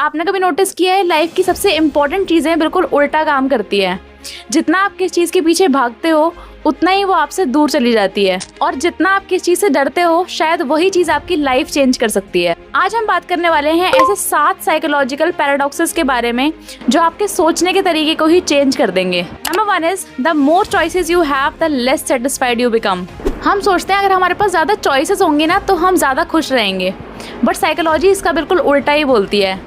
आपने कभी नोटिस किया है लाइफ की सबसे इम्पोर्टेंट चीज़ें बिल्कुल उल्टा काम करती है। जितना आप किस चीज़ के पीछे भागते हो उतना ही वो आपसे दूर चली जाती है, और जितना आप किस चीज़ से डरते हो शायद वही चीज़ आपकी लाइफ चेंज कर सकती है। आज हम बात करने वाले हैं ऐसे 7 साइकोलॉजिकल पैराडॉक्सेस के बारे में जो आपके सोचने के तरीके को ही चेंज कर देंगे। Number 1 is the more choices you have the less satisfied you become. हम सोचते हैं अगर हमारे पास ज़्यादा चॉइसेस होंगी ना तो हम ज़्यादा खुश रहेंगे, बट साइकोलॉजी इसका बिल्कुल उल्टा ही बोलती है।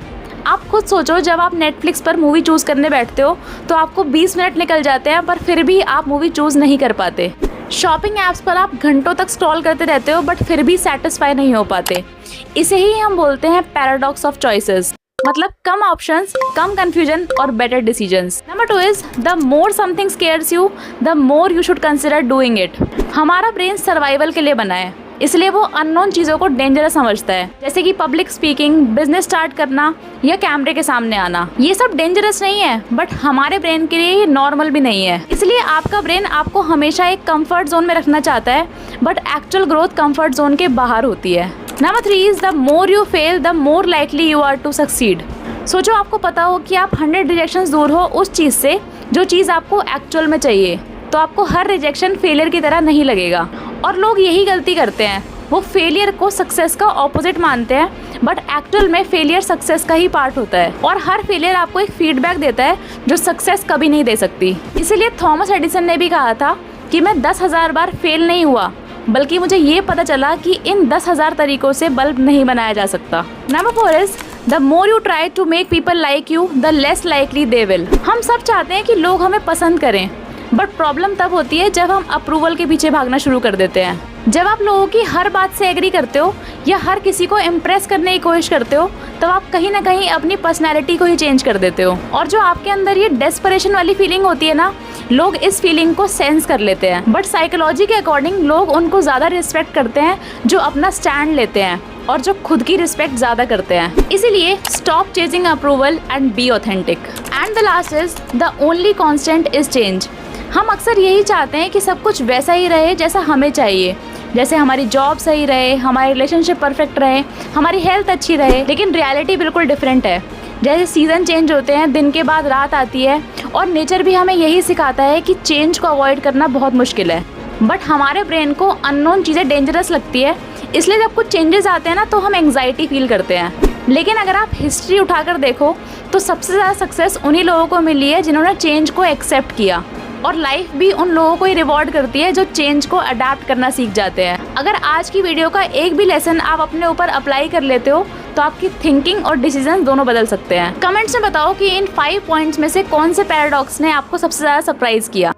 आप खुद सोचो, जब आप नेटफ्लिक्स पर मूवी चूज़ करने बैठते हो तो आपको 20 मिनट निकल जाते हैं पर फिर भी आप मूवी चूज़ नहीं कर पाते। शॉपिंग ऐप्स पर आप घंटों तक स्क्रॉल करते रहते हो बट फिर भी सेटिस्फाई नहीं हो पाते। इसे ही हम बोलते हैं पैराडॉक्स ऑफ चॉइसेस, मतलब कम ऑप्शंस, कम कंफ्यूजन और better decisions. Number 2 is the more something scares you the more you should consider doing it. हमारा ब्रेन सर्वाइवल के लिए बना है, इसलिए वो अननोन चीज़ों को डेंजरस समझता है, जैसे कि पब्लिक स्पीकिंग, बिजनेस स्टार्ट करना या कैमरे के सामने आना। ये सब डेंजरस नहीं है बट हमारे ब्रेन के लिए ये नॉर्मल भी नहीं है। इसलिए आपका ब्रेन आपको हमेशा एक कंफर्ट जोन में रखना चाहता है, but actual growth comfort zone के बाहर होती है। Number 3 is the more you fail the more likely you are to succeed. सोचो, आपको पता हो कि आप 100 रिजेक्शंस दूर हो उस चीज़ से जो चीज़ आपको एक्चुअल में चाहिए, तो आपको हर रिजेक्शन फेलियर की तरह नहीं लगेगा। और लोग यही गलती करते हैं, वो फेलियर को सक्सेस का ऑपोजिट मानते हैं, बट एक्चुअल में फेलियर सक्सेस का ही पार्ट होता है, और हर फेलियर आपको एक फीडबैक देता है जो सक्सेस कभी नहीं दे सकती। इसीलिए थॉमस एडिसन ने भी कहा था कि मैं 10,000 बार फेल नहीं हुआ, बल्कि मुझे ये पता चला कि इन 10,000 तरीकों से बल्ब नहीं बनाया जा सकता। Number 4 is the more you try to make people like you the less likely they will. हम सब चाहते हैं कि लोग हमें पसंद करें, बट प्रॉब्लम तब होती है जब हम अप्रूवल के पीछे भागना शुरू कर देते हैं। जब आप लोगों की हर बात से एग्री करते हो या हर किसी को इम्प्रेस करने की कोशिश करते हो, तब आप कहीं ना कहीं अपनी पर्सनैलिटी को ही चेंज कर देते हो। और जो आपके अंदर ये डेस्परेशन वाली फीलिंग होती है ना, लोग इस फीलिंग को सेंस कर लेते हैं, बट साइकोलॉजी के अकॉर्डिंग लोग उनको ज़्यादा रिस्पेक्ट करते हैं जो अपना स्टैंड लेते हैं और जो खुद की रिस्पेक्ट ज़्यादा करते हैं। इसीलिए stop chasing approval and be authentic. And the last is the only constant is change. हम अक्सर यही चाहते हैं कि सब कुछ वैसा ही रहे जैसा हमें चाहिए, जैसे हमारी जॉब सही रहे, हमारे रिलेशनशिप परफेक्ट रहे, हमारी हेल्थ अच्छी रहे, लेकिन रियलिटी बिल्कुल डिफरेंट है। जैसे सीज़न चेंज होते हैं, दिन के बाद रात आती है, और नेचर भी हमें यही सिखाता है कि चेंज को अवॉइड करना बहुत मुश्किल है, बट हमारे ब्रेन को अननोन चीज़ें डेंजरस लगती है। इसलिए जब कुछ चेंजेस आते हैं ना तो हम एंग्जाइटी फील करते हैं। लेकिन अगर आप हिस्ट्री उठाकर देखो तो सबसे ज़्यादा सक्सेस उन्हीं लोगों को मिली है जिन्होंने चेंज को एक्सेप्ट किया, और लाइफ भी उन लोगों को ही रिवॉर्ड करती है जो चेंज को अडेप्ट करना सीख जाते हैं। अगर आज की वीडियो का एक भी लेसन आप अपने ऊपर अप्लाई कर लेते हो तो आपकी थिंकिंग और डिसीजन दोनों बदल सकते हैं। कमेंट्स में बताओ कि इन 5 पॉइंट्स में से कौन से पैराडॉक्स ने आपको सबसे ज़्यादा सरप्राइज किया।